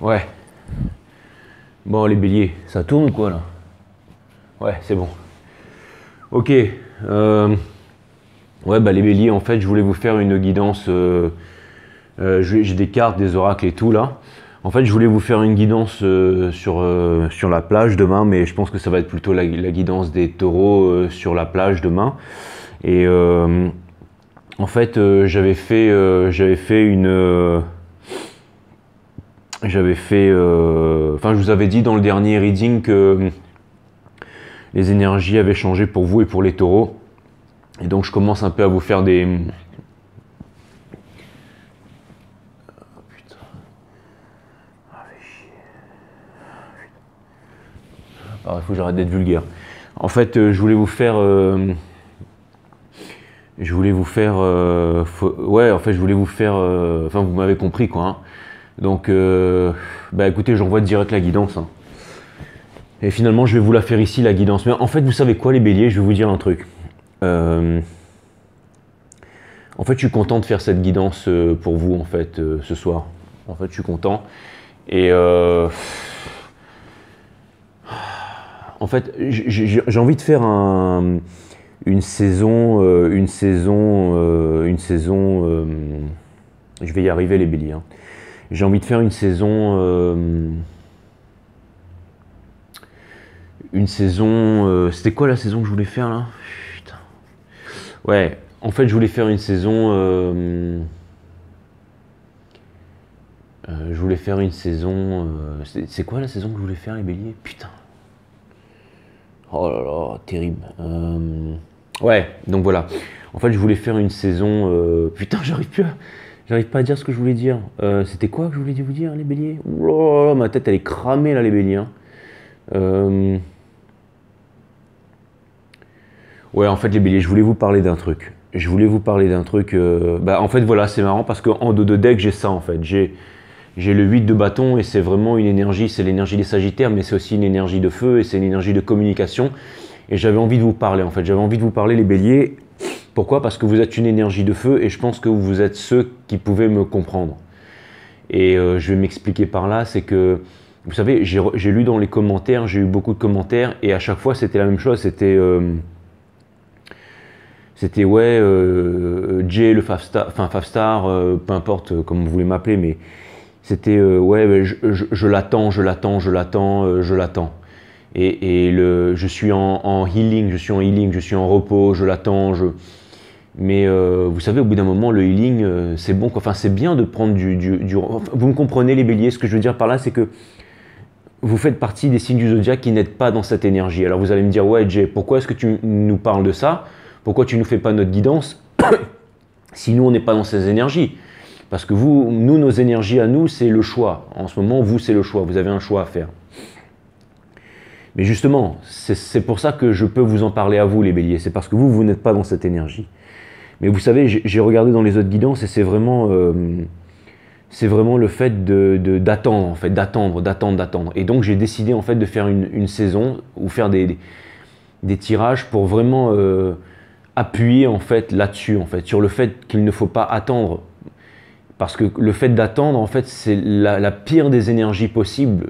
Ouais. Bon, les béliers, ça tourne ou quoi là? Ouais, c'est bon. Ok. Ouais, bah les béliers, en fait, je voulais vous faire une guidance. J'ai des cartes, des oracles et tout là. En fait, je voulais vous faire une guidance sur la plage demain, mais je pense que ça va être plutôt la guidance des taureaux sur la plage demain. Et en fait, j'avais fait enfin, je vous avais dit dans le dernier reading que les énergies avaient changé pour vous et pour les taureaux. Et donc, je commence un peu à vous faire des... Alors, il faut que j'arrête d'être vulgaire. En fait, je voulais vous faire... ouais, en fait, je voulais vous faire... Enfin, vous m'avez compris, quoi. Hein. Donc, bah écoutez, j'envoie direct la guidance. Hein. Et finalement, je vais vous la faire ici, la guidance. Mais en fait, vous savez quoi, les béliers? Je vais vous dire un truc. En fait, je suis content de faire cette guidance pour vous, en fait, ce soir. En fait, je suis content. Et... en fait, j'ai envie de faire une saison, je vais y arriver les béliers. Hein. J'ai envie de faire une saison, c'était quoi la saison que je voulais faire là? Putain. Ouais, en fait, je voulais faire une saison, c'est quoi la saison que je voulais faire les béliers? Putain. Oh là là, terrible. Ouais, donc voilà. En fait, je voulais faire une saison. Putain, j'arrive pas à dire ce que je voulais dire. C'était quoi que je voulais vous dire, les béliers? Oh là là, ma tête elle est cramée là, les béliers. Hein. Ouais, en fait, les béliers, je voulais vous parler d'un truc. Bah, en fait, voilà, c'est marrant parce qu'en dos de deck, j'ai ça en fait. J'ai le 8 de bâton et c'est vraiment une énergie, c'est l'énergie des Sagittaires, mais c'est aussi une énergie de feu et c'est une énergie de communication. Et j'avais envie de vous parler en fait, j'avais envie de vous parler les béliers. Pourquoi? Parce que vous êtes une énergie de feu et je pense que vous êtes ceux qui pouvaient me comprendre. Et je vais m'expliquer par là, c'est que, vous savez, j'ai lu dans les commentaires, j'ai eu beaucoup de commentaires et à chaque fois c'était la même chose, c'était ouais, Jay le Favstar, enfin Favstar, peu importe comme vous voulez m'appeler, mais c'était ouais, je l'attends, je l'attends, je l'attends, je l'attends. Et je suis en healing, je suis en repos, je l'attends. Mais vous savez, au bout d'un moment, le healing, c'est bon. Enfin, c'est bien de prendre vous me comprenez, les béliers? Ce que je veux dire par là, c'est que vous faites partie des signes du zodiaque qui n'êtes pas dans cette énergie. Alors vous allez me dire, ouais, Jay, pourquoi est-ce que tu nous parles de ça? Pourquoi tu ne nous fais pas notre guidance si nous, on n'est pas dans ces énergies? Parce que nous, nos énergies à nous, c'est le choix. En ce moment, vous, c'est le choix. Vous avez un choix à faire. Mais justement, c'est pour ça que je peux vous en parler à vous, les béliers. C'est parce que vous n'êtes pas dans cette énergie. Mais vous savez, j'ai regardé dans les autres guidances et c'est vraiment le fait d'attendre, en fait, d'attendre. Et donc, j'ai décidé, en fait, de faire une saison ou faire des tirages pour vraiment appuyer, en fait, là-dessus, en fait, sur le fait qu'il ne faut pas attendre. Parce que le fait d'attendre, en fait, c'est la pire des énergies possibles.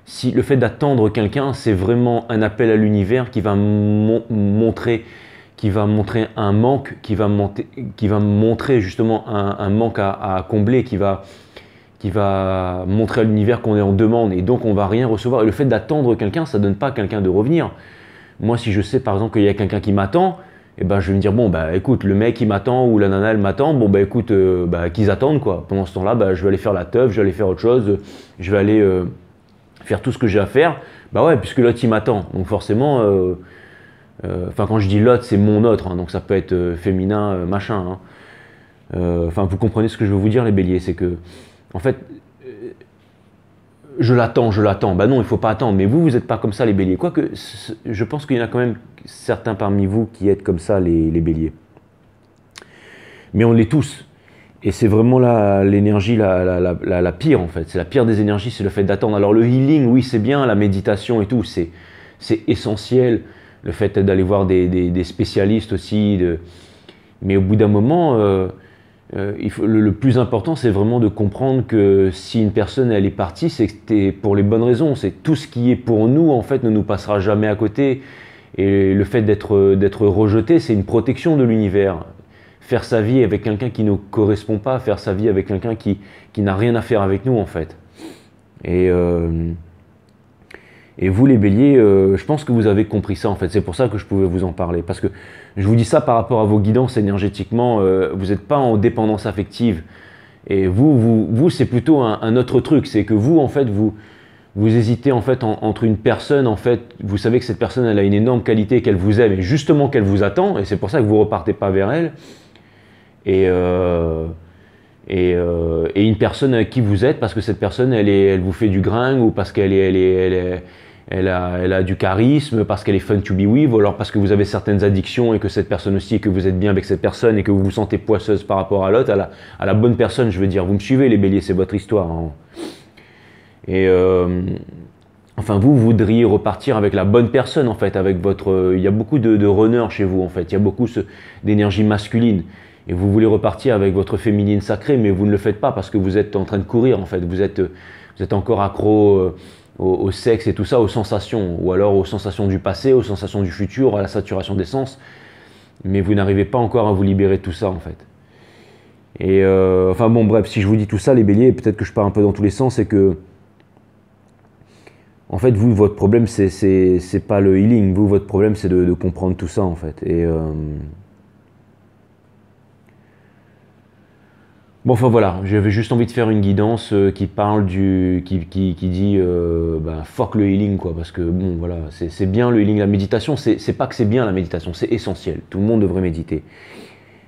Si le fait d'attendre quelqu'un, c'est vraiment un appel à l'univers qui va montrer un manque, qui va montrer justement un manque à combler, qui va montrer à l'univers qu'on est en demande et donc on va rien recevoir. Et le fait d'attendre quelqu'un, ça ne donne pas à quelqu'un de revenir. Moi, si je sais par exemple qu'il y a quelqu'un qui m'attend, et ben, je vais me dire, bon, bah écoute, le mec il m'attend ou la nana elle m'attend, bon, bah écoute, qu'ils attendent quoi. Pendant ce temps-là, bah, je vais aller faire la teuf, je vais aller faire autre chose, je vais aller faire tout ce que j'ai à faire. Bah ouais, puisque l'autre il m'attend. Donc forcément, enfin, quand je dis l'autre, c'est mon autre, hein, donc ça peut être féminin, machin. Hein. Enfin, vous comprenez ce que je veux vous dire, les béliers, c'est que, en fait, je l'attends. Bah non, il ne faut pas attendre. Mais vous n'êtes pas comme ça, les béliers. Quoique, je pense qu'il y en a quand même certains parmi vous qui êtes comme ça, les béliers. Mais on l'est tous. Et c'est vraiment l'énergie la pire, en fait. C'est la pire des énergies, c'est le fait d'attendre. Alors le healing, oui, c'est bien, la méditation et tout, c'est essentiel. Le fait d'aller voir des spécialistes aussi. Mais au bout d'un moment, le plus important, c'est vraiment de comprendre que si une personne elle est partie, c'est que c'était pour les bonnes raisons. C'est tout ce qui est pour nous, en fait, ne nous passera jamais à côté. Et le fait d'être rejeté, c'est une protection de l'univers. Faire sa vie avec quelqu'un qui ne correspond pas, faire sa vie avec quelqu'un qui n'a rien à faire avec nous, en fait. Et vous, les béliers, je pense que vous avez compris ça, en fait. C'est pour ça que je pouvais vous en parler. Parce que je vous dis ça par rapport à vos guidances énergétiquement. Vous n'êtes pas en dépendance affective. Et vous c'est plutôt un autre truc. C'est que vous, en fait, vous hésitez en fait entre une personne, en fait, vous savez que cette personne, elle a une énorme qualité, qu'elle vous aime, et justement qu'elle vous attend. Et c'est pour ça que vous ne repartez pas vers elle. Et une personne avec qui vous êtes, parce que cette personne, elle vous fait du gringue, ou parce qu'elle a du charisme, parce qu'elle est fun to be with, ou alors parce que vous avez certaines addictions et que cette personne aussi, et que vous êtes bien avec cette personne et que vous vous sentez poisseuse par rapport à l'autre, à la bonne personne, je veux dire. Vous me suivez, les béliers, c'est votre histoire. Hein. Et enfin, vous voudriez repartir avec la bonne personne, en fait, avec votre... il y a beaucoup de runners chez vous, en fait. Il y a beaucoup d'énergie masculine. Et vous voulez repartir avec votre féminine sacrée, mais vous ne le faites pas parce que vous êtes en train de courir, en fait. Vous êtes encore accro au sexe et tout ça, aux sensations, ou alors aux sensations du passé, aux sensations du futur, à la saturation d'essence. Mais vous n'arrivez pas encore à vous libérer de tout ça, en fait. Et enfin bon, bref, si je vous dis tout ça, les béliers, peut-être que je pars un peu dans tous les sens, c'est que en fait, vous, votre problème, c'est pas le healing. Vous, votre problème, c'est de comprendre tout ça, en fait. Et bon, enfin voilà, j'avais juste envie de faire une guidance qui parle qui dit ben, fuck le healing, quoi, parce que bon, voilà, c'est bien le healing, la méditation, c'est pas que c'est bien la méditation, c'est essentiel, tout le monde devrait méditer.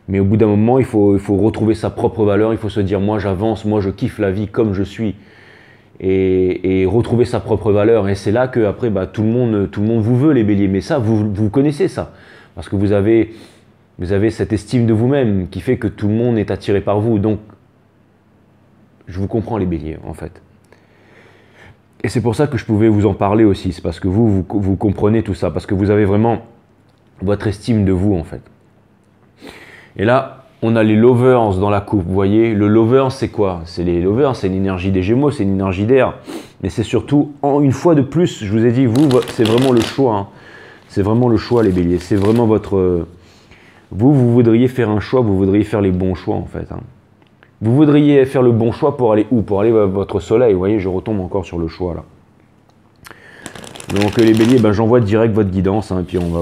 Mais au bout d'un moment, il faut retrouver sa propre valeur, il faut se dire, moi j'avance, moi je kiffe la vie comme je suis, et retrouver sa propre valeur, et c'est là que après, bah, tout le monde vous veut, les béliers, mais ça, vous connaissez ça, parce que vous avez cette estime de vous-même qui fait que tout le monde est attiré par vous. Donc, je vous comprends, les béliers, en fait. Et c'est pour ça que je pouvais vous en parler aussi. C'est parce que vous comprenez tout ça. Parce que vous avez vraiment votre estime de vous, en fait. Et là, on a les lovers dans la coupe. Vous voyez, le lover, c'est quoi? C'est les lovers, c'est l'énergie des Gémeaux, c'est une énergie d'air. Mais c'est surtout, une fois de plus, je vous ai dit, vous, c'est vraiment le choix. Hein. C'est vraiment le choix, les béliers. C'est vraiment votre... Vous voudriez faire un choix, vous voudriez faire les bons choix, en fait. Hein. Vous voudriez faire le bon choix pour aller où? Pour aller à votre soleil. Vous voyez, je retombe encore sur le choix, là. Donc, les béliers, ben, j'envoie direct votre guidance, hein, et puis on va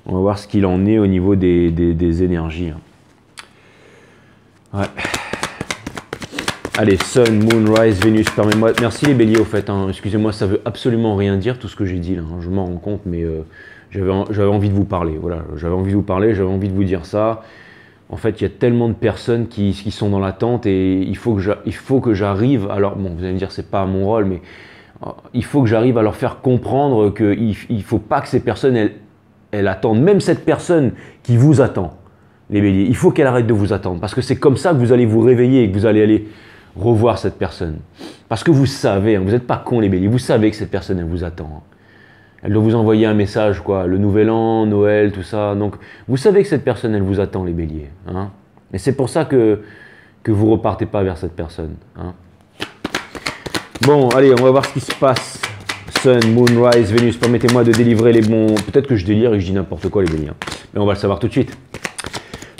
voir ce qu'il en est au niveau des énergies. Hein. Ouais. Allez, Sun, Moon, Rise, Vénus, permettez-moi... Merci les béliers, au fait. Hein. Excusez-moi, ça veut absolument rien dire, tout ce que j'ai dit, là. Hein. Je m'en rends compte, mais... J'avais envie de vous parler, voilà, j'avais envie de vous parler, j'avais envie de vous dire ça. En fait, il y a tellement de personnes qui sont dans l'attente et il faut que j'arrive, alors bon, vous allez me dire c'est pas mon rôle, mais il faut que j'arrive à leur faire comprendre qu'il ne faut pas que ces personnes, elles attendent, même cette personne qui vous attend, les béliers, il faut qu'elle arrête de vous attendre, parce que c'est comme ça que vous allez vous réveiller et que vous allez aller revoir cette personne. Parce que vous savez, hein, vous n'êtes pas cons les béliers, vous savez que cette personne, elle vous attend. Hein. Elle doit vous envoyer un message, quoi, le nouvel an, Noël, tout ça. Donc, vous savez que cette personne, elle vous attend, les béliers. Hein. Et c'est pour ça que vous ne repartez pas vers cette personne. Hein. Bon, allez, on va voir ce qui se passe. Sun, Moon, Rise, Vénus, permettez-moi de délivrer les bons... Peut-être que je délire et que je dis n'importe quoi, les béliers. Mais on va le savoir tout de suite.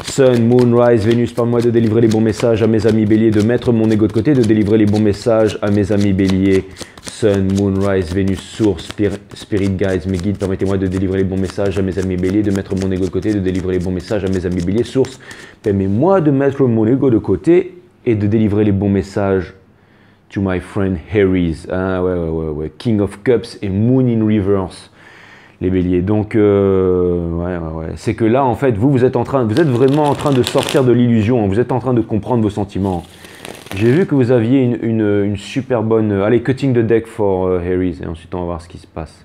Sun, Moon, Rise, Vénus, permettez-moi de délivrer les bons messages à mes amis béliers, de mettre mon ego de côté, de délivrer les bons messages à mes amis béliers. Sun, Moon, Rise, Vénus, Source, Spirit Guides, mes guides, permettez-moi de délivrer les bons messages à mes amis béliers, de mettre mon ego de côté, de délivrer les bons messages à mes amis béliers. Source, permettez-moi de mettre mon ego de côté et de délivrer les bons messages to my friend Aries. Ah, ouais. King of Cups et Moon in Reverse, les béliers. Donc, c'est que là, en fait, vous êtes vraiment en train de sortir de l'illusion, vous êtes en train de comprendre vos sentiments. J'ai vu que vous aviez une super bonne... Allez, cutting the deck for Aries, et ensuite on va voir ce qui se passe.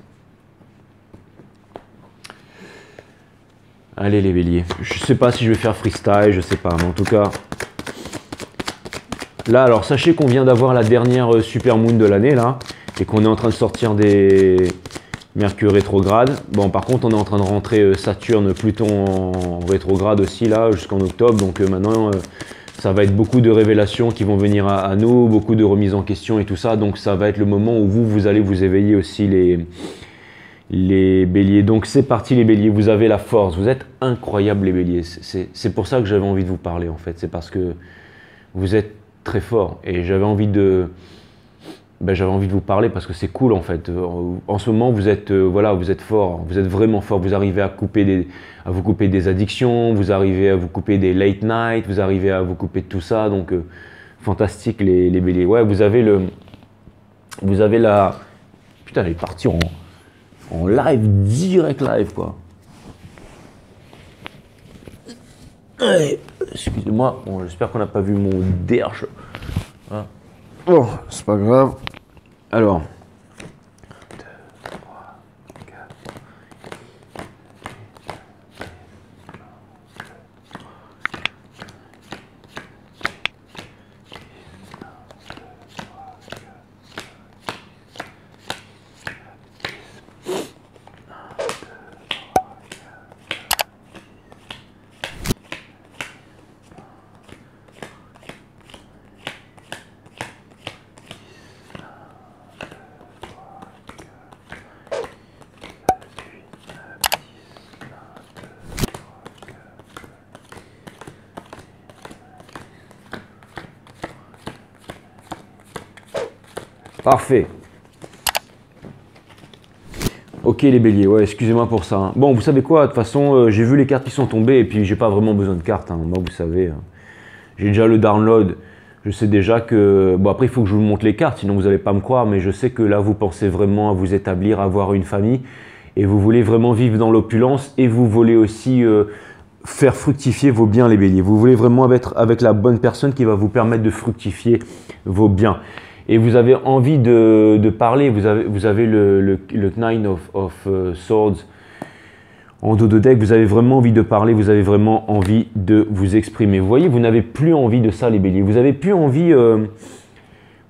Allez les béliers, je sais pas si je vais faire freestyle, je sais pas, mais en tout cas... Là, alors sachez qu'on vient d'avoir la dernière super moon de l'année, là, et qu'on est en train de sortir des Mercure rétrograde. Bon, par contre, on est en train de rentrer Saturne, Pluton en rétrograde aussi, là, jusqu'en octobre. Donc maintenant, ça va être beaucoup de révélations qui vont venir à nous, beaucoup de remises en question et tout ça. Donc ça va être le moment où vous allez vous éveiller aussi, les béliers. Donc c'est parti les béliers, vous avez la force, vous êtes incroyables les béliers. C'est pour ça que j'avais envie de vous parler en fait. C'est parce que vous êtes très forts et j'avais envie de vous parler parce que c'est cool en fait. En ce moment, vous êtes voilà, vous êtes fort, vous êtes vraiment fort. Vous arrivez à vous couper des addictions, vous arrivez à vous couper des late night, vous arrivez à vous couper de tout ça. Donc fantastique les béliers. Ouais, vous avez la. Putain, elle est partie en live, direct live quoi. Allez, excusez-moi. Bon, j'espère qu'on n'a pas vu mon derche. Voilà. Bon, c'est pas grave. Alors, parfait. Ok les béliers, ouais, excusez-moi pour ça. Hein. Bon, vous savez quoi, de toute façon, j'ai vu les cartes qui sont tombées et puis j'ai pas vraiment besoin de cartes. Hein. Moi, vous savez, j'ai déjà le download. Je sais déjà que... Bon, après, il faut que je vous montre les cartes, sinon vous n'allez pas me croire. Mais je sais que là, vous pensez vraiment à vous établir, à avoir une famille. Et vous voulez vraiment vivre dans l'opulence. Et vous voulez aussi faire fructifier vos biens, les béliers. Vous voulez vraiment être avec la bonne personne qui va vous permettre de fructifier vos biens. Et vous avez envie de parler, vous avez le Nine of Swords en dos de deck, vous avez vraiment envie de parler, vous avez vraiment envie de vous exprimer. Vous voyez, vous n'avez plus envie de ça les béliers, vous n'avez plus envie,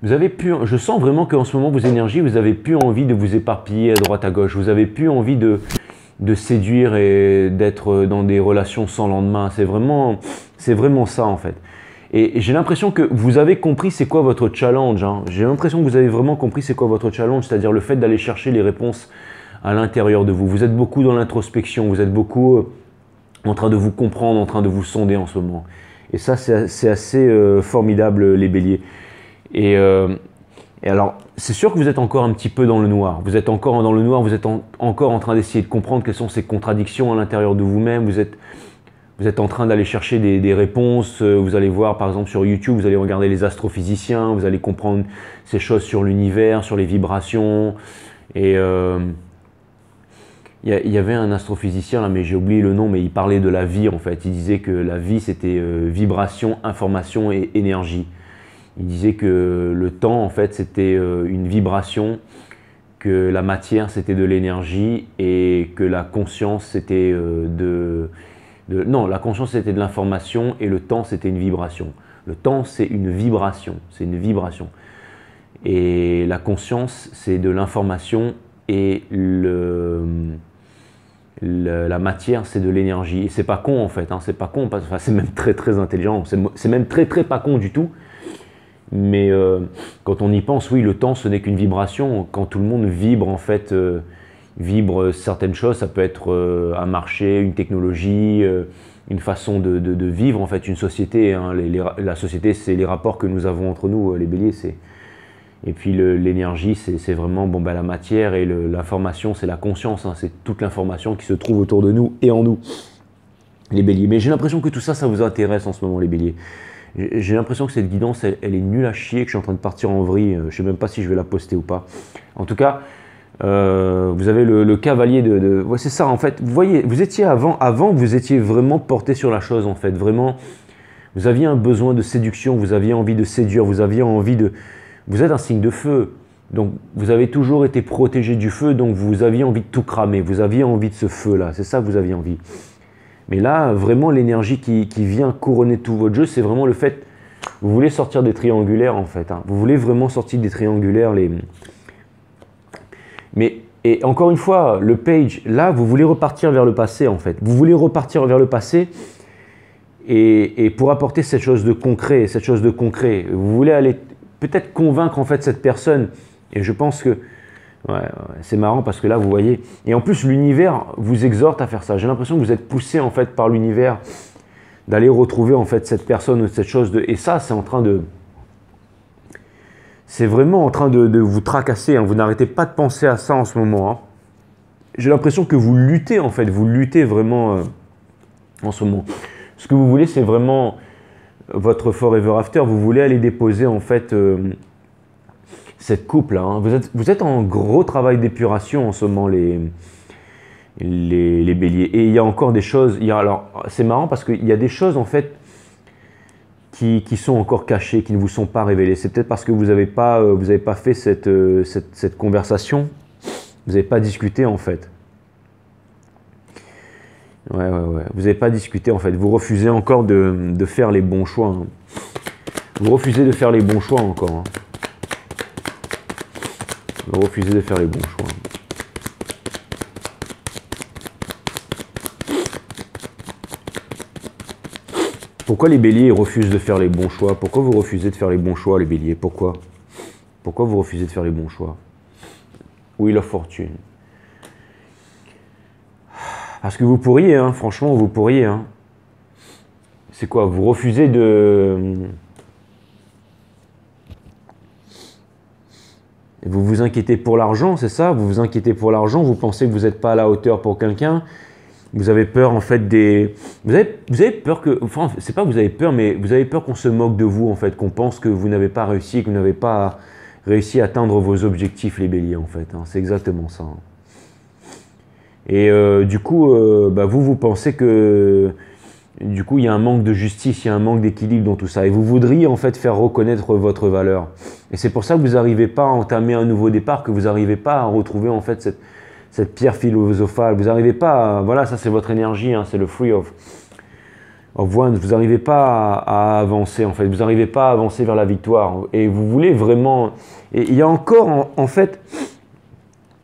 je sens vraiment qu'en ce moment vos énergies, vous n'avez plus envie de vous éparpiller à droite à gauche, vous n'avez plus envie de séduire et d'être dans des relations sans lendemain, c'est vraiment ça en fait. Et j'ai l'impression que vous avez compris c'est quoi votre challenge. Hein. J'ai l'impression que vous avez vraiment compris c'est quoi votre challenge, c'est-à-dire le fait d'aller chercher les réponses à l'intérieur de vous. Vous êtes beaucoup dans l'introspection, vous êtes beaucoup en train de vous comprendre, en train de vous sonder en ce moment. Et ça, c'est assez formidable, les béliers. Et alors, c'est sûr que vous êtes encore un petit peu dans le noir. Vous êtes encore dans le noir, vous êtes encore en train d'essayer de comprendre quelles sont ces contradictions à l'intérieur de vous-même. Vous êtes en train d'aller chercher des réponses, vous allez voir par exemple sur YouTube, vous allez regarder les astrophysiciens, vous allez comprendre ces choses sur l'univers, sur les vibrations. Et il y avait un astrophysicien là, mais j'ai oublié le nom, mais il parlait de la vie en fait. Il disait que la vie c'était vibration, information et énergie. Il disait que le temps en fait c'était une vibration, que la matière c'était de l'énergie et que la conscience c'était non, la conscience c'était de l'information et le temps c'était une vibration. Le temps c'est une vibration, Et la conscience c'est de l'information et la matière c'est de l'énergie. Et c'est pas con en fait, hein, c'est pas con, enfin, c'est même très très intelligent, c'est même très très pas con du tout. Mais quand on y pense, oui, le temps ce n'est qu'une vibration. Quand tout le monde vibre en fait, vibre certaines choses, ça peut être un marché, une technologie, une façon de vivre en fait, une société. Hein. La société, c'est les rapports que nous avons entre nous, les béliers. Et puis l'énergie, c'est vraiment la matière et l'information, c'est la conscience. Hein. C'est toute l'information qui se trouve autour de nous et en nous, les béliers. Mais j'ai l'impression que tout ça, ça vous intéresse en ce moment, les béliers. J'ai l'impression que cette guidance, elle est nulle à chier, que je suis en train de partir en vrille. Je ne sais même pas si je vais la poster ou pas. En tout cas, vous avez le cavalier de... Ouais, c'est ça, en fait. Vous voyez, vous étiez avant, vous étiez vraiment porté sur la chose, en fait. Vraiment, vous aviez un besoin de séduction, vous aviez envie de séduire, vous aviez envie de... Vous êtes un signe de feu. Donc, vous avez toujours été protégé du feu, donc vous aviez envie de tout cramer. Vous aviez envie de ce feu-là. C'est ça que vous aviez envie. Mais là, vraiment, l'énergie qui vient couronner tout votre jeu, c'est vraiment le fait, vous voulez sortir des triangulaires en fait. Hein. Vous voulez vraiment sortir des triangulaires. Mais Et encore une fois, le page, là, vous voulez repartir vers le passé en fait. Vous voulez repartir vers le passé et pour apporter cette chose de concret, Vous voulez aller peut-être convaincre en fait cette personne. Et je pense que c'est marrant parce que là, vous voyez. Et en plus, l'univers vous exhorte à faire ça. J'ai l'impression que vous êtes poussé en fait par l'univers d'aller retrouver en fait cette personne ou cette chose. Et ça, c'est vraiment en train de vous tracasser. Hein. Vous n'arrêtez pas de penser à ça en ce moment. Hein. J'ai l'impression que vous luttez en fait. Vous luttez vraiment en ce moment. Ce que vous voulez, c'est vraiment votre forever after. Vous voulez aller déposer en fait cette coupe là. Hein. Vous êtes en gros travail d'épuration en ce moment, les béliers. Et il y a encore des choses. Alors, c'est marrant parce qu'il y a des choses en fait qui sont encore cachées, qui ne vous sont pas révélées. C'est peut-être parce que vous n'avez pas fait cette conversation. Vous n'avez pas discuté en fait. Ouais. Vous n'avez pas discuté en fait. Vous refusez encore de faire les bons choix. Hein. Vous refusez de faire les bons choix encore. Hein. Vous refusez de faire les bons choix. Pourquoi les béliers refusent de faire les bons choix? Pourquoi vous refusez de faire les bons choix, les béliers? Pourquoi vous refusez de faire les bons choix? Wheel of Fortune. Parce que vous pourriez, hein, franchement, vous pourriez. Hein. C'est quoi? Vous refusez de... Vous vous inquiétez pour l'argent, c'est ça? Vous vous inquiétez pour l'argent, vous pensez que vous n'êtes pas à la hauteur pour quelqu'un. Vous avez peur en fait des... Vous avez peur que... Enfin, c'est pas que vous avez peur, mais vous avez peur qu'on se moque de vous en fait, qu'on pense que vous n'avez pas réussi, que vous n'avez pas réussi à atteindre vos objectifs, les béliers en fait. Hein. C'est exactement ça. Hein. Et du coup, vous pensez que... Du coup, il y a un manque de justice, il y a un manque d'équilibre dans tout ça. Et vous voudriez en fait faire reconnaître votre valeur. Et c'est pour ça que vous n'arrivez pas à entamer un nouveau départ, que vous n'arrivez pas à retrouver en fait cette pierre philosophale. Vous n'arrivez pas à... Voilà, ça c'est votre énergie, hein, c'est le free of one. Vous n'arrivez pas à avancer en fait. Vous n'arrivez pas à avancer vers la victoire. Et vous voulez vraiment... Et il y a encore en fait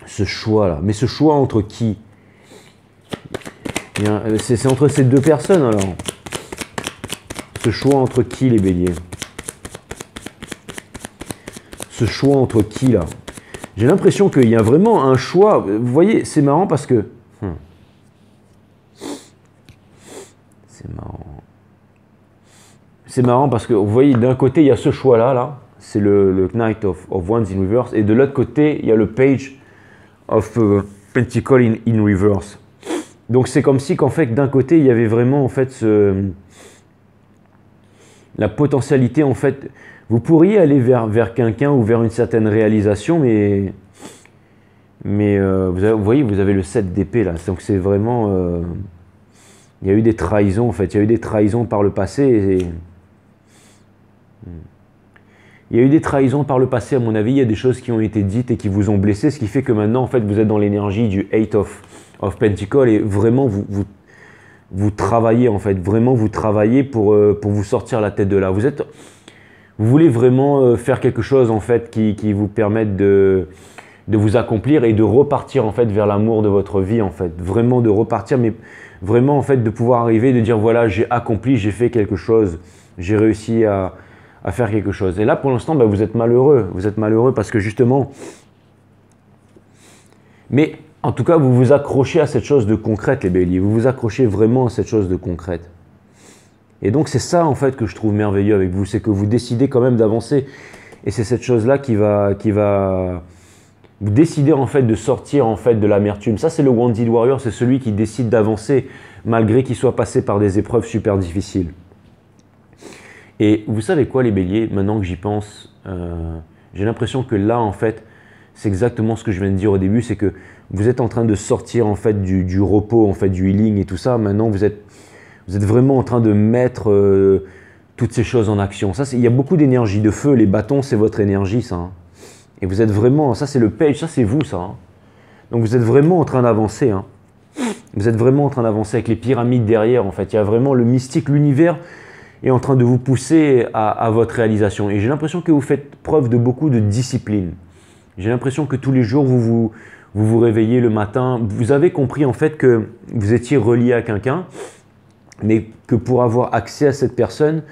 ce choix là. Mais ce choix entre qui? C'est entre ces deux personnes alors. Ce choix entre qui, les béliers? Ce choix entre qui là? J'ai l'impression qu'il y a vraiment un choix. Vous voyez, c'est marrant parce que... C'est marrant. C'est marrant parce que vous voyez, d'un côté, il y a ce choix-là, là. C'est le Knight of Wands in reverse. Et de l'autre côté, il y a le Page of Pentacle in reverse. Donc c'est comme si qu'en fait d'un côté il y avait vraiment en fait la potentialité en fait, vous pourriez aller vers quelqu'un ou vers une certaine réalisation, mais vous voyez, vous avez le 7 d'épée là, donc c'est vraiment il y a eu des trahisons en fait, il y a eu des trahisons par le passé il y a eu des trahisons par le passé à mon avis, il y a des choses qui ont été dites et qui vous ont blessé, ce qui fait que maintenant en fait vous êtes dans l'énergie du 8 of Pentacle et vraiment vous travaillez en fait, vraiment vous travaillez pour vous sortir la tête de là. Vous voulez vraiment faire quelque chose en fait qui vous permette de vous accomplir et de repartir en fait vers l'amour de votre vie en fait, vraiment de repartir, mais vraiment en fait de pouvoir arriver, de dire voilà j'ai accompli, j'ai fait quelque chose, j'ai réussi à faire quelque chose. Et là pour l'instant vous êtes malheureux parce que justement, mais en tout cas, vous vous accrochez à cette chose de concrète, les béliers. Vous vous accrochez vraiment à cette chose de concrète. Et donc, c'est ça, en fait, que je trouve merveilleux avec vous. C'est que vous décidez quand même d'avancer. Et c'est cette chose-là qui va... Vous décidez, en fait, de sortir, en fait, de l'amertume. Ça, c'est le Wounded Warrior. C'est celui qui décide d'avancer, malgré qu'il soit passé par des épreuves super difficiles. Et vous savez quoi, les béliers? Maintenant que j'y pense, j'ai l'impression que là, en fait, c'est exactement ce que je viens de dire au début, c'est que vous êtes en train de sortir en fait du repos, en fait du healing et tout ça. Maintenant, vous êtes vraiment en train de mettre toutes ces choses en action. Ça, il y a beaucoup d'énergie de feu. Les bâtons, c'est votre énergie, ça. Hein. Et vous êtes vraiment, ça c'est le page, ça c'est vous, ça. Hein. Donc vous êtes vraiment en train d'avancer. Hein. Vous êtes vraiment en train d'avancer avec les pyramides derrière. En fait, il y a vraiment le mystique, l'univers est en train de vous pousser à votre réalisation. Et j'ai l'impression que vous faites preuve de beaucoup de discipline. J'ai l'impression que tous les jours, vous vous vous réveillez le matin, vous avez compris en fait que vous étiez relié à quelqu'un, mais que pour avoir accès à cette personne,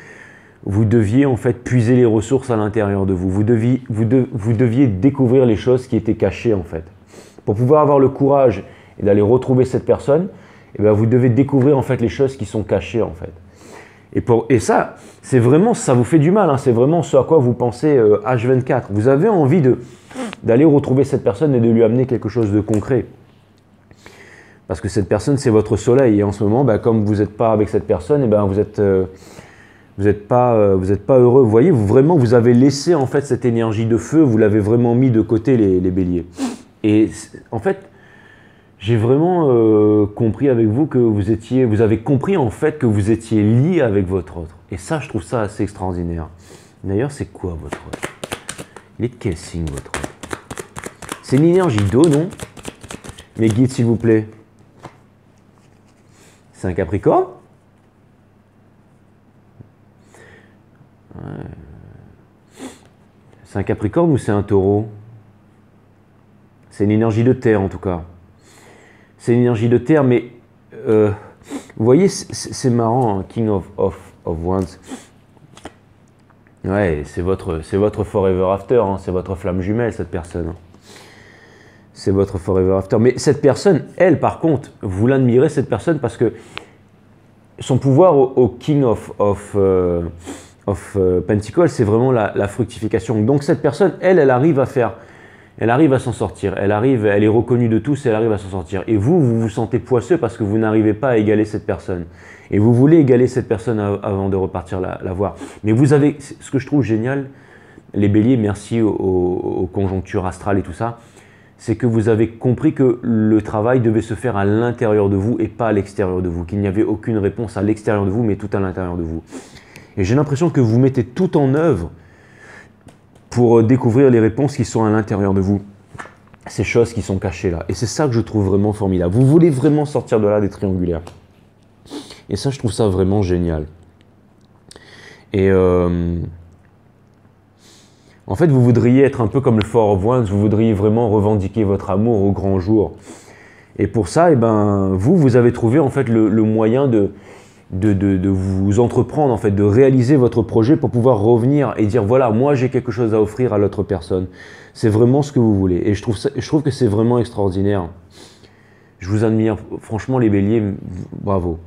vous deviez en fait puiser les ressources à l'intérieur de vous. Vous deviez découvrir les choses qui étaient cachées en fait. Pour pouvoir avoir le courage et d'aller retrouver cette personne, eh bien, vous devez découvrir en fait les choses qui sont cachées en fait. Et ça, c'est vraiment, ça vous fait du mal, hein, c'est vraiment ce à quoi vous pensez H24. Vous avez envie d'aller retrouver cette personne et de lui amener quelque chose de concret. Parce que cette personne, c'est votre soleil. Et en ce moment, bah, comme vous n'êtes pas avec cette personne, eh ben, vous n'êtes pas heureux. Vous voyez, vous avez laissé en fait cette énergie de feu, vous l'avez vraiment mis de côté les béliers. Et en fait, j'ai vraiment compris avec vous que vous avez compris en fait que vous étiez lié avec votre autre. Et ça, je trouve ça assez extraordinaire. D'ailleurs, c'est quoi votre autre? Il est de quel signe votre autre? C'est une énergie d'eau, non? Mes guides, s'il vous plaît. C'est un Capricorne? Ouais. C'est un Capricorne ou c'est un Taureau? C'est une énergie de terre en tout cas. C'est une énergie de terre, mais vous voyez, c'est marrant, hein, King of Wands. Ouais, c'est votre forever after, hein, c'est votre flamme jumelle, cette personne. C'est votre forever after. Mais cette personne, elle, par contre, vous l'admirez, cette personne, parce que son pouvoir au King of Pentacles, c'est vraiment la fructification. Donc cette personne, elle arrive à s'en sortir. Elle est reconnue de tous et elle arrive à s'en sortir. Et vous vous sentez poisseux parce que vous n'arrivez pas à égaler cette personne. Et vous voulez égaler cette personne avant de repartir la voir. Mais vous avez, ce que je trouve génial, les béliers, merci aux conjonctures astrales et tout ça, c'est que vous avez compris que le travail devait se faire à l'intérieur de vous et pas à l'extérieur de vous. Qu'il n'y avait aucune réponse à l'extérieur de vous, mais tout à l'intérieur de vous. Et j'ai l'impression que vous mettez tout en œuvre pour découvrir les réponses qui sont à l'intérieur de vous. Ces choses qui sont cachées là. Et c'est ça que je trouve vraiment formidable. Vous voulez vraiment sortir de là des triangulaires. Et ça, je trouve ça vraiment génial. Et en fait, vous voudriez être un peu comme le Four of Wands, vous voudriez vraiment revendiquer votre amour au grand jour. Et pour ça, eh ben, vous avez trouvé en fait le moyen de vous entreprendre, en fait, de réaliser votre projet pour pouvoir revenir et dire voilà, moi j'ai quelque chose à offrir à l'autre personne. C'est vraiment ce que vous voulez. Et je trouve que c'est vraiment extraordinaire. Je vous admire, franchement les béliers, bravo.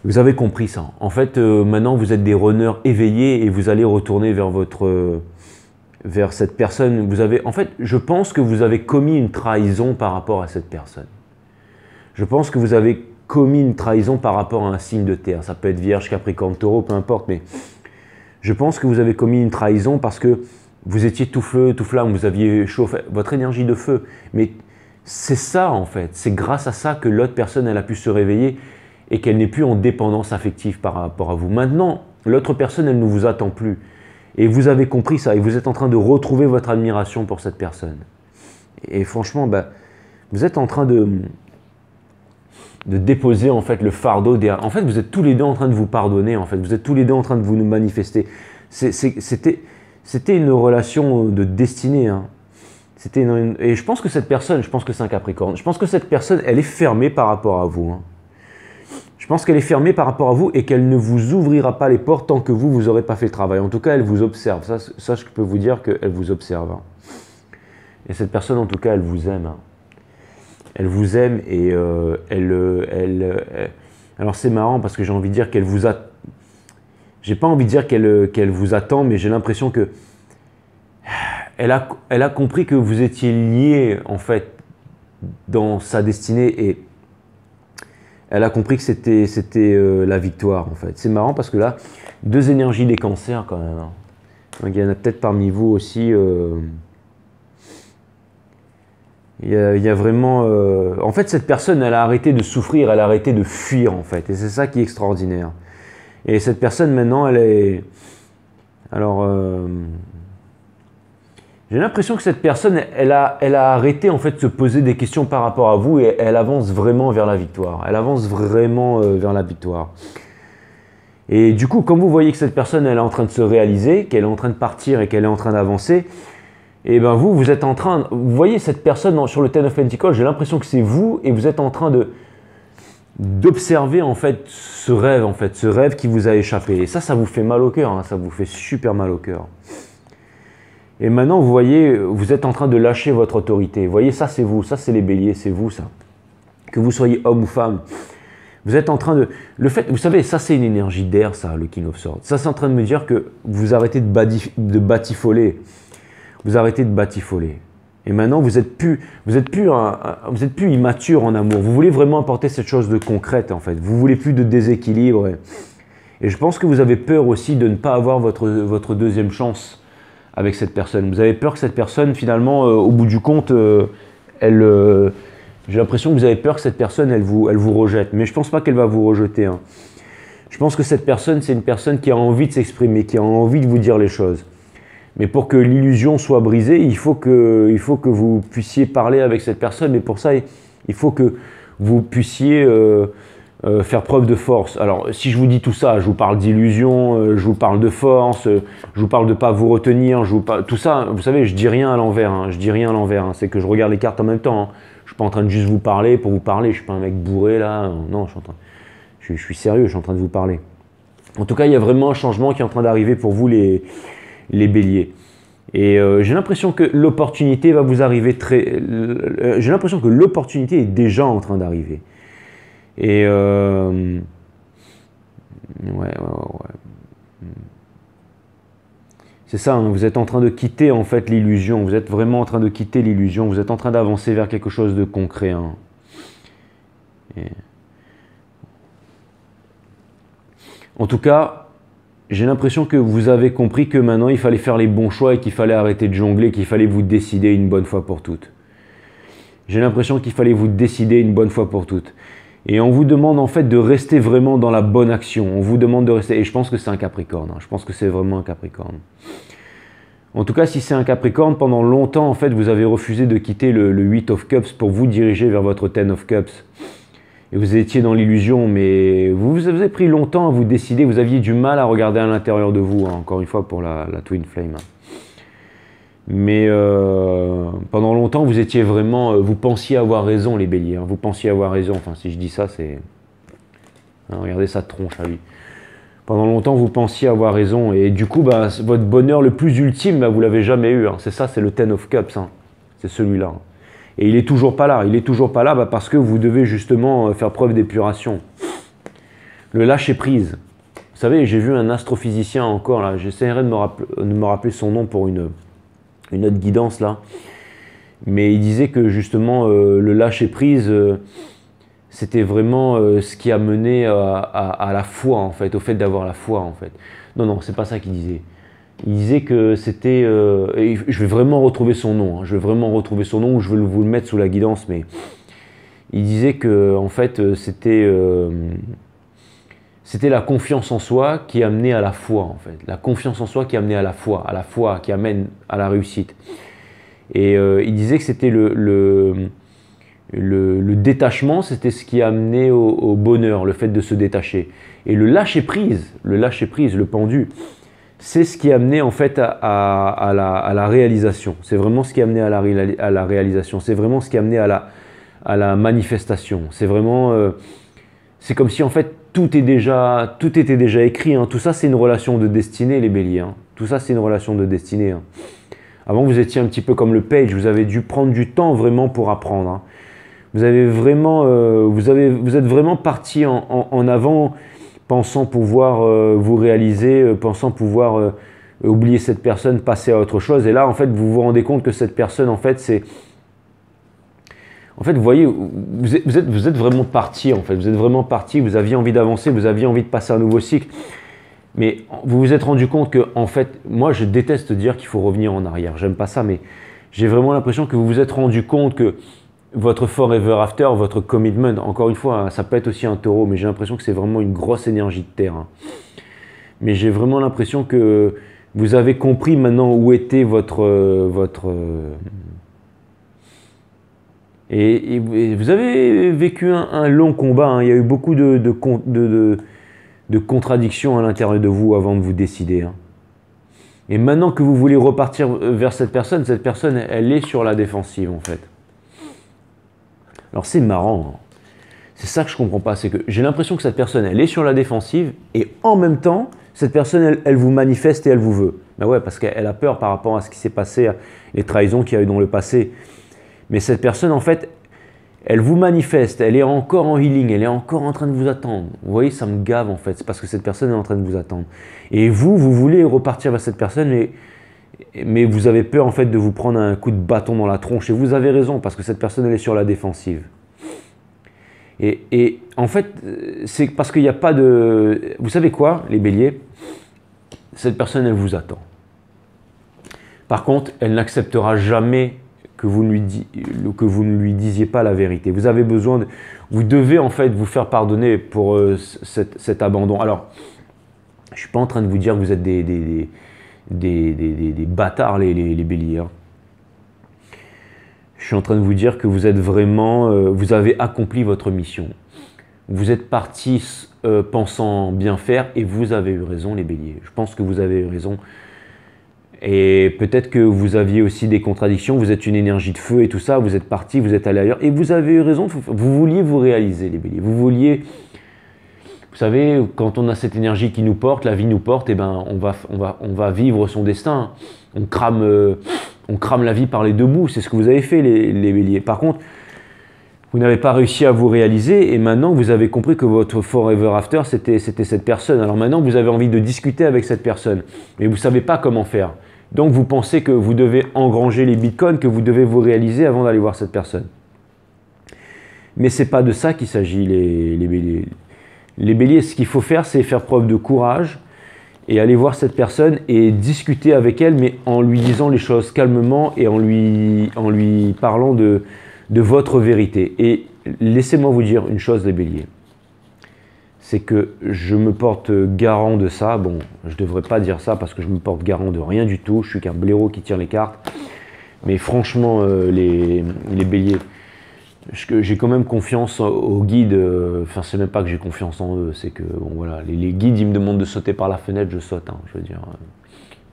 Vous avez compris ça. En fait, maintenant vous êtes des runners éveillés et vous allez retourner vers cette personne. En fait, je pense que vous avez commis une trahison par rapport à cette personne. Je pense que vous avez commis une trahison par rapport à un signe de terre. Ça peut être Vierge, Capricorne, Taureau, peu importe, mais je pense que vous avez commis une trahison parce que vous étiez tout feu, tout flamme, vous aviez chauffé votre énergie de feu. Mais c'est ça en fait, c'est grâce à ça que l'autre personne elle a pu se réveiller et qu'elle n'est plus en dépendance affective par rapport à vous. Maintenant, l'autre personne elle ne vous attend plus. Et vous avez compris ça et vous êtes en train de retrouver votre admiration pour cette personne. Et franchement, bah, vous êtes en train de déposer en fait le fardeau derrière. En fait, vous êtes tous les deux en train de vous pardonner. En fait, vous êtes tous les deux en train de vous manifester. C'était une relation de destinée. Hein. Et je pense que cette personne, je pense que c'est un Capricorne. Je pense que cette personne, elle est fermée par rapport à vous. Hein. Je pense qu'elle est fermée par rapport à vous et qu'elle ne vous ouvrira pas les portes tant que vous n'aurez pas fait le travail. En tout cas, elle vous observe. Ça, je peux vous dire qu'elle vous observe. Hein. Et cette personne, en tout cas, elle vous aime. Hein. Elle vous aime et alors c'est marrant parce que j'ai envie de dire qu'elle vous a... J'ai pas envie de dire qu'elle vous attend, mais j'ai l'impression que elle a compris que vous étiez liés en fait dans sa destinée et elle a compris que c'était la victoire en fait. C'est marrant parce que là, deux énergies des cancers quand même. Hein. Donc, il y en a peut-être parmi vous aussi... Il y a vraiment... En fait, cette personne, elle a arrêté de souffrir, elle a arrêté de fuir, en fait. Et c'est ça qui est extraordinaire. Et cette personne, maintenant, elle est... Alors, j'ai l'impression que cette personne, elle a arrêté, en fait, de se poser des questions par rapport à vous et elle avance vraiment vers la victoire. Elle avance vraiment vers la victoire. Et du coup, comme vous voyez que cette personne, elle est en train de se réaliser, qu'elle est en train de partir et qu'elle est en train d'avancer, Et ben vous êtes en train, vous voyez cette personne sur le Ten of Pentacles, j'ai l'impression que c'est vous et vous êtes en train d'observer en fait ce rêve qui vous a échappé. Et ça vous fait mal au cœur, hein, ça vous fait super mal au cœur. Et maintenant, vous voyez, vous êtes en train de lâcher votre autorité. Vous voyez, ça c'est vous, ça c'est les béliers, c'est vous ça. Que vous soyez homme ou femme, vous êtes en train de... vous savez, ça c'est une énergie d'air, ça, le King of Swords. Ça c'est en train de me dire que vous arrêtez de batifoler. Vous arrêtez de batifoler. Et maintenant, vous êtes plus immature en amour. Vous voulez vraiment apporter cette chose de concrète, en fait. Vous voulez plus de déséquilibre. Et je pense que vous avez peur aussi de ne pas avoir votre deuxième chance avec cette personne. Vous avez peur que cette personne, finalement, au bout du compte, j'ai l'impression que vous avez peur que cette personne, elle vous rejette. Mais je ne pense pas qu'elle va vous rejeter. Hein. Je pense que cette personne, c'est une personne qui a envie de s'exprimer, qui a envie de vous dire les choses. Mais pour que l'illusion soit brisée, il faut que vous puissiez parler avec cette personne. Mais pour ça, il faut que vous puissiez faire preuve de force. Alors, si je vous dis tout ça, je vous parle d'illusion, je vous parle de force, je vous parle de ne pas vous retenir, tout ça, vous savez, je dis rien à l'envers. Hein, je dis rien à l'envers. Hein, c'est que je regarde les cartes en même temps. Hein. Je ne suis pas en train de juste vous parler pour vous parler. Je ne suis pas un mec bourré là. Non, je suis sérieux, je suis en train de vous parler. En tout cas, il y a vraiment un changement qui est en train d'arriver pour vous, les béliers. Et j'ai l'impression que l'opportunité va vous arriver j'ai l'impression que l'opportunité est déjà en train d'arriver. Et ouais. C'est ça, hein, vous êtes en train de quitter en fait l'illusion. Vous êtes vraiment en train de quitter l'illusion. Vous êtes en train d'avancer vers quelque chose de concret. Hein. En tout cas, j'ai l'impression que vous avez compris que maintenant, il fallait faire les bons choix et qu'il fallait arrêter de jongler, qu'il fallait vous décider une bonne fois pour toutes. J'ai l'impression qu'il fallait vous décider une bonne fois pour toutes. Et on vous demande en fait de rester vraiment dans la bonne action. On vous demande de rester... Et je pense que c'est un Capricorne. Hein. Je pense que c'est vraiment un Capricorne. En tout cas, si c'est un Capricorne, pendant longtemps, en fait, vous avez refusé de quitter le 8 of Cups pour vous diriger vers votre 10 of Cups. Et vous étiez dans l'illusion, mais vous avez pris longtemps à vous décider, vous aviez du mal à regarder à l'intérieur de vous, hein, encore une fois pour la Twin Flame. Hein. Mais pendant longtemps, vous étiez vraiment, vous pensiez avoir raison les béliers, hein, vous pensiez avoir raison, enfin si je dis ça, c'est... Hein, regardez sa tronche à lui. Pendant longtemps, vous pensiez avoir raison, et du coup, bah, votre bonheur le plus ultime, bah, vous ne l'avez jamais eu, hein. C'est ça, c'est le 10 of Cups, hein. C'est celui-là. Hein. Et il n'est toujours pas là. Il n'est toujours pas là bah, parce que vous devez justement faire preuve d'épuration. Le lâcher-prise. Vous savez, j'ai vu un astrophysicien encore, là. J'essaierai de me rappeler son nom pour une autre guidance, là. Mais il disait que justement, le lâcher-prise, c'était vraiment ce qui a mené à la foi, en fait, au fait d'avoir la foi, en fait. Non, c'est pas ça qu'il disait. Il disait que c'était... je vais vraiment retrouver son nom. Hein, je vais vraiment retrouver son nom, ou je vais vous le mettre sous la guidance, mais... Il disait que, en fait, c'était la confiance en soi qui amenait à la foi, en fait. La confiance en soi qui amenait à la foi qui amène à la réussite. Et il disait que c'était le détachement, c'était ce qui amenait au bonheur, le fait de se détacher. Et le lâcher-prise, le pendu, c'est ce qui amenait en fait à la réalisation. C'est vraiment ce qui amenait à la réalisation. C'est vraiment ce qui amenait à la manifestation. C'est vraiment... c'est comme si en fait tout était déjà écrit. Hein. Tout ça c'est une relation de destinée les béliers. Hein. Tout ça c'est une relation de destinée. Hein. Avant vous étiez un petit peu comme le page, vous avez dû prendre du temps vraiment pour apprendre. Hein. Vous avez vraiment, vous êtes vraiment parti en avant, pensant pouvoir vous réaliser, pensant pouvoir oublier cette personne, passer à autre chose. Et là, en fait, vous vous rendez compte que cette personne, en fait, c'est... En fait, vous voyez, vous êtes vraiment parti, en fait. Vous êtes vraiment parti, vous aviez envie d'avancer, vous aviez envie de passer un nouveau cycle. Mais vous vous êtes rendu compte que, en fait, moi, je déteste dire qu'il faut revenir en arrière. J'aime pas ça, mais j'ai vraiment l'impression que vous vous êtes rendu compte que votre forever after, votre commitment, encore une fois, ça peut être aussi un taureau, mais j'ai l'impression que c'est vraiment une grosse énergie de terre. Hein. Mais j'ai vraiment l'impression que vous avez compris maintenant où était Et vous avez vécu un long combat. Hein. Il y a eu beaucoup de contradictions à l'intérieur de vous avant de vous décider. Hein. Et maintenant que vous voulez repartir vers cette personne, elle est sur la défensive en fait. Alors c'est marrant, hein. C'est ça que je ne comprends pas, c'est que j'ai l'impression que cette personne, elle est sur la défensive et en même temps, cette personne, elle vous manifeste et elle vous veut. Ben ouais, parce qu'elle a peur par rapport à ce qui s'est passé, les trahisons qu'il y a eu dans le passé. Mais cette personne, en fait, elle vous manifeste, elle est encore en healing, elle est encore en train de vous attendre. Vous voyez, ça me gave en fait, c'est parce que cette personne est en train de vous attendre. Et vous voulez repartir vers cette personne, mais vous avez peur en fait de vous prendre un coup de bâton dans la tronche. Et vous avez raison, parce que cette personne, elle est sur la défensive. Et en fait, c'est parce qu'il n'y a pas de... Vous savez quoi, les béliers? Cette personne, elle vous attend. Par contre, elle n'acceptera jamais que vous ne lui disiez pas la vérité. Vous avez besoin de... Vous devez en fait vous faire pardonner pour cet abandon. Alors, je ne suis pas en train de vous dire que vous êtes des bâtards, les béliers. Hein. Je suis en train de vous dire que vous êtes vraiment, vous avez accompli votre mission. Vous êtes partis pensant bien faire et vous avez eu raison les béliers. Je pense que vous avez eu raison. Et peut-être que vous aviez aussi des contradictions, vous êtes une énergie de feu et tout ça, vous êtes partis, vous êtes allés ailleurs et vous avez eu raison, vous vouliez vous réaliser les béliers. Vous vouliez, vous savez, quand on a cette énergie qui nous porte, la vie nous porte, et ben on va vivre son destin. On crame la vie par les deux bouts, c'est ce que vous avez fait les béliers. Par contre, vous n'avez pas réussi à vous réaliser et maintenant vous avez compris que votre forever after c'était cette personne. Alors maintenant vous avez envie de discuter avec cette personne, mais vous ne savez pas comment faire. Donc vous pensez que vous devez engranger les bitcoins, que vous devez vous réaliser avant d'aller voir cette personne. Mais ce n'est pas de ça qu'il s'agit les béliers. Les béliers, ce qu'il faut faire, c'est faire preuve de courage et aller voir cette personne et discuter avec elle, mais en lui disant les choses calmement et en lui parlant de votre vérité. Et laissez-moi vous dire une chose les béliers, c'est que je me porte garant de ça. Bon, je ne devrais pas dire ça parce que je me porte garant de rien du tout, je suis qu'un blaireau qui tire les cartes. Mais franchement, les béliers, j'ai quand même confiance aux guides. Enfin, c'est même pas que j'ai confiance en eux, c'est que bon, voilà, les guides, ils me demandent de sauter par la fenêtre, je saute. Hein, je veux dire,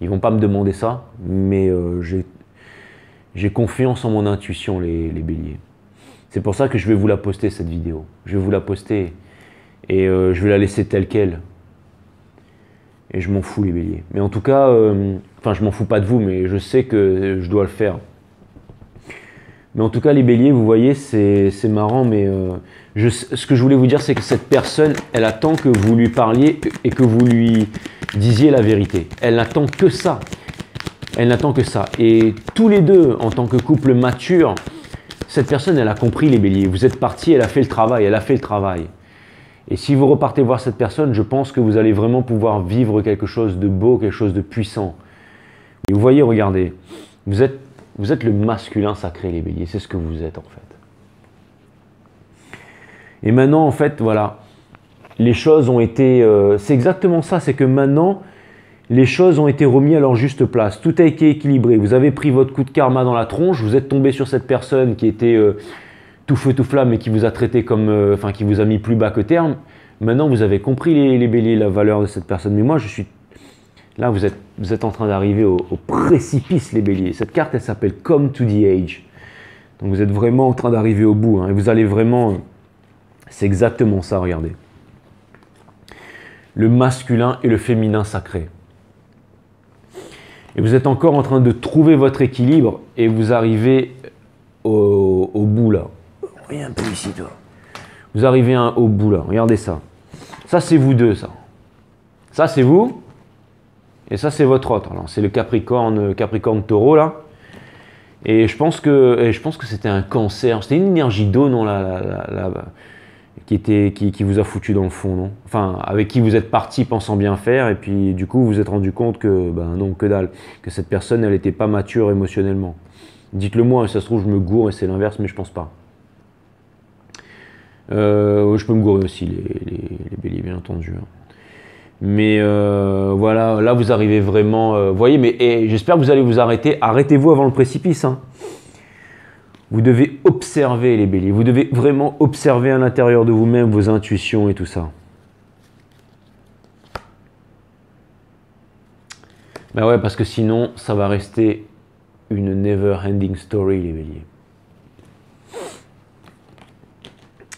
ils vont pas me demander ça, mais j'ai confiance en mon intuition, les béliers. C'est pour ça que je vais vous la poster cette vidéo. Je vais vous la poster et je vais la laisser telle qu'elle. Et je m'en fous les béliers. Mais en tout cas, enfin je m'en fous pas de vous, mais je sais que je dois le faire. Mais en tout cas les béliers, vous voyez, c'est marrant, mais ce que je voulais vous dire, c'est que cette personne, elle attend que vous lui parliez et que vous lui disiez la vérité. Elle n'attend que ça. Elle n'attend que ça. Et tous les deux, en tant que couple mature, cette personne, elle a compris les béliers. Vous êtes partis, elle a fait le travail, elle a fait le travail. Et si vous repartez voir cette personne, je pense que vous allez vraiment pouvoir vivre quelque chose de beau, quelque chose de puissant. Et vous voyez, regardez, vous êtes le masculin sacré, les béliers. C'est ce que vous êtes, en fait. Et maintenant, en fait, voilà, les choses ont été... c'est exactement ça, c'est que maintenant, les choses ont été remises à leur juste place. Tout a été équilibré. Vous avez pris votre coup de karma dans la tronche, vous êtes tombé sur cette personne qui était tout feu, tout flamme et qui vous a traité comme... Enfin, qui vous a mis plus bas que terme. Maintenant, vous avez compris les béliers, la valeur de cette personne. Mais moi, je suis... Là, vous êtes en train d'arriver au précipice, les béliers. Cette carte, elle s'appelle Come to the Edge. Donc, vous êtes vraiment en train d'arriver au bout. Hein, et vous allez vraiment... C'est exactement ça, regardez. Le masculin et le féminin sacré. Et vous êtes encore en train de trouver votre équilibre et vous arrivez au bout, là. Viens un peu ici, toi. Vous arrivez au bout, là. Regardez ça. Ça, c'est vous deux, ça. Ça, c'est vous. Et ça, c'est votre autre. C'est le Capricorne Taureau, là. Et je pense que c'était un cancer. C'était une énergie d'eau, non, là, qui vous a foutu dans le fond, non? Enfin, avec qui vous êtes parti pensant bien faire, et puis du coup, vous vous êtes rendu compte que, ben non, que dalle. Que cette personne, elle n'était pas mature émotionnellement. Dites-le moi, ça se trouve, je me gourre et c'est l'inverse, mais je pense pas. Je peux me gourer aussi, les béliers, bien entendu. Mais voilà, là vous arrivez vraiment... vous voyez, mais j'espère que vous allez vous arrêter. Arrêtez-vous avant le précipice. Hein. Vous devez observer les béliers. Vous devez vraiment observer à l'intérieur de vous-même vos intuitions et tout ça. Bah ouais, parce que sinon, ça va rester une never ending story, les béliers.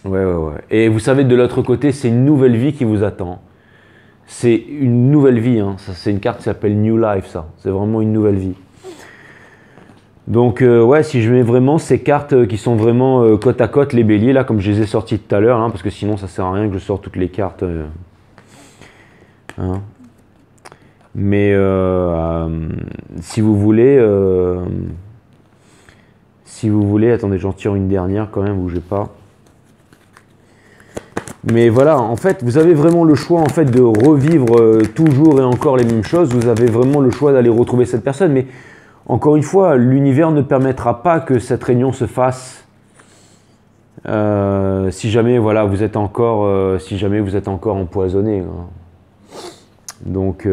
Ouais. Et vous savez, de l'autre côté, c'est une nouvelle vie qui vous attend. C'est une nouvelle vie, hein. C'est une carte qui s'appelle New Life, ça. C'est vraiment une nouvelle vie. Donc, ouais, si je mets vraiment ces cartes qui sont vraiment côte à côte, les béliers, là, comme je les ai sorties tout à l'heure, hein, parce que sinon, ça sert à rien que je sorte toutes les cartes. Hein. Mais si vous voulez, attendez, j'en tire une dernière quand même, bougez pas. Mais voilà, en fait, vous avez vraiment le choix en fait de revivre toujours et encore les mêmes choses. Vous avez vraiment le choix d'aller retrouver cette personne. Mais encore une fois, l'univers ne permettra pas que cette réunion se fasse si jamais voilà, vous êtes encore empoisonné. Hein. Donc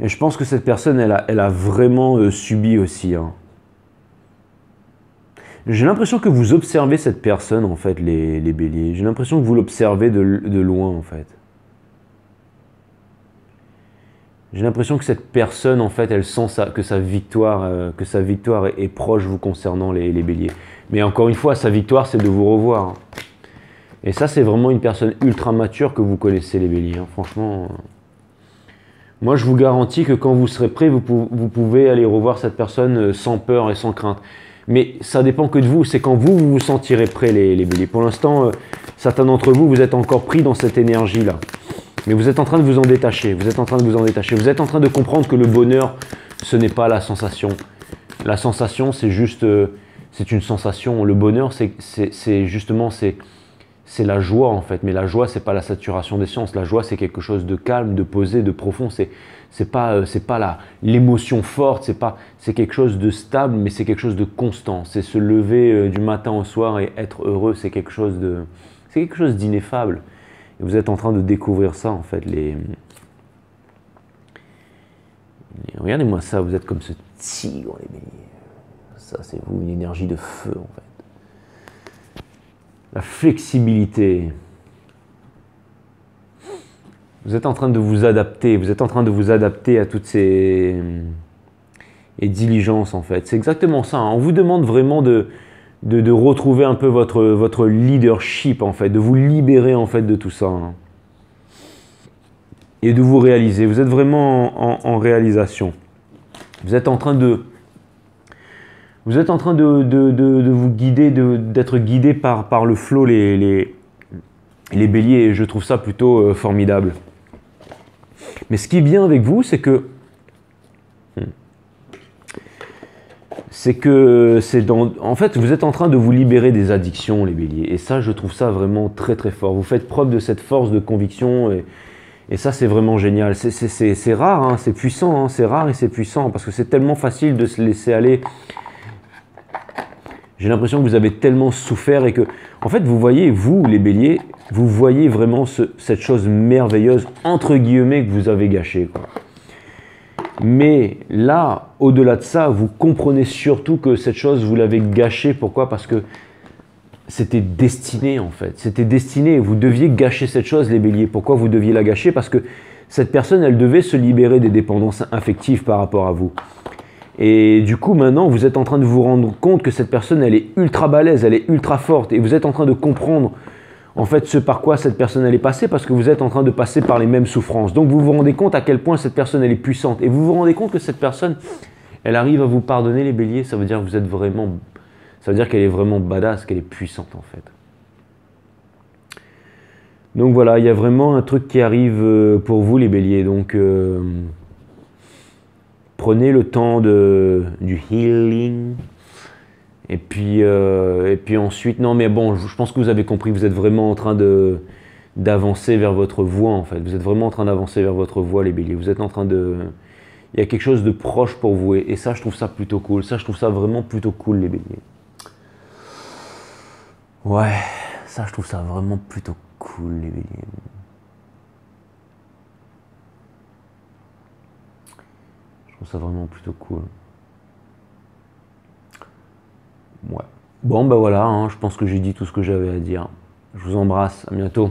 et je pense que cette personne, elle a vraiment subi aussi. Hein. J'ai l'impression que vous observez cette personne, en fait, les béliers. J'ai l'impression que vous l'observez de loin, en fait. J'ai l'impression que cette personne, en fait, elle sent que sa victoire est proche vous concernant, les béliers. Mais encore une fois, sa victoire, c'est de vous revoir. Hein. Et ça, c'est vraiment une personne ultra mature que vous connaissez, les béliers. Hein. Franchement... Moi, je vous garantis que quand vous serez prêt, vous pouvez aller revoir cette personne sans peur et sans crainte. Mais ça dépend que de vous. C'est quand vous vous sentirez prêt, les béliers. Pour l'instant, certains d'entre vous, vous êtes encore pris dans cette énergie-là. Mais vous êtes en train de vous en détacher. Vous êtes en train de comprendre que le bonheur, ce n'est pas la sensation. La sensation, c'est juste... c'est une sensation. Le bonheur, c'est justement... C'est la joie en fait, mais la joie c'est pas la saturation d'essence. La joie c'est quelque chose de calme, de posé, de profond. C'est pas l'émotion forte, c'est quelque chose de stable, mais c'est quelque chose de constant. C'est se lever du matin au soir et être heureux. C'est quelque chose d'ineffable. Et vous êtes en train de découvrir ça en fait. Regardez-moi ça, vous êtes comme ce tigre les béliers. Ça c'est vous, une énergie de feu en fait. La flexibilité. Vous êtes en train de vous adapter. Vous êtes en train de vous adapter à toutes ces diligences en fait. C'est exactement ça. Hein. On vous demande vraiment de retrouver un peu votre leadership en fait, de vous libérer en fait de tout ça. Hein. Et de vous réaliser. Vous êtes vraiment en réalisation. Vous êtes en train de vous guider, d'être guidé par le flow, les béliers, et je trouve ça plutôt formidable. Mais ce qui est bien avec vous, c'est que en fait, vous êtes en train de vous libérer des addictions, les béliers, et ça, je trouve ça vraiment très très fort. Vous faites preuve de cette force de conviction, et ça, c'est vraiment génial. C'est rare, hein, c'est puissant, hein, c'est rare et c'est puissant, parce que c'est tellement facile de se laisser aller. J'ai l'impression que vous avez tellement souffert et que, en fait, vous voyez, vous, les béliers, vous voyez vraiment cette chose merveilleuse, entre guillemets, que vous avez gâchée, quoi. Mais là, au-delà de ça, vous comprenez surtout que cette chose, vous l'avez gâchée. Pourquoi? Parce que c'était destiné, en fait. C'était destiné. Vous deviez gâcher cette chose, les béliers. Pourquoi vous deviez la gâcher? Parce que cette personne, elle devait se libérer des dépendances affectives par rapport à vous. Et du coup, maintenant, vous êtes en train de vous rendre compte que cette personne, elle est ultra balèze, elle est ultra forte. Et vous êtes en train de comprendre, en fait, ce par quoi cette personne, elle est passée, parce que vous êtes en train de passer par les mêmes souffrances. Donc, vous vous rendez compte à quel point cette personne, elle est puissante. Et vous vous rendez compte que cette personne, elle arrive à vous pardonner, les béliers. Ça veut dire que vous êtes vraiment... Ça veut dire qu'elle est vraiment badass, qu'elle est puissante, en fait. Donc, voilà, il y a vraiment un truc qui arrive pour vous, les béliers. Donc... prenez le temps du healing. Et puis ensuite, non mais bon, je pense que vous avez compris, vous êtes vraiment en train d'avancer vers votre voie en fait. Vous êtes vraiment en train d'avancer vers votre voie, les béliers. Vous êtes en train de... Il y a quelque chose de proche pour vous. Et ça, je trouve ça plutôt cool. Ça, je trouve ça vraiment plutôt cool, les béliers. Ouais, ça, je trouve ça vraiment plutôt cool, les béliers. trouve ça vraiment plutôt cool. Ouais. Bon, bah voilà, hein, je pense que j'ai dit tout ce que j'avais à dire. Je vous embrasse, à bientôt.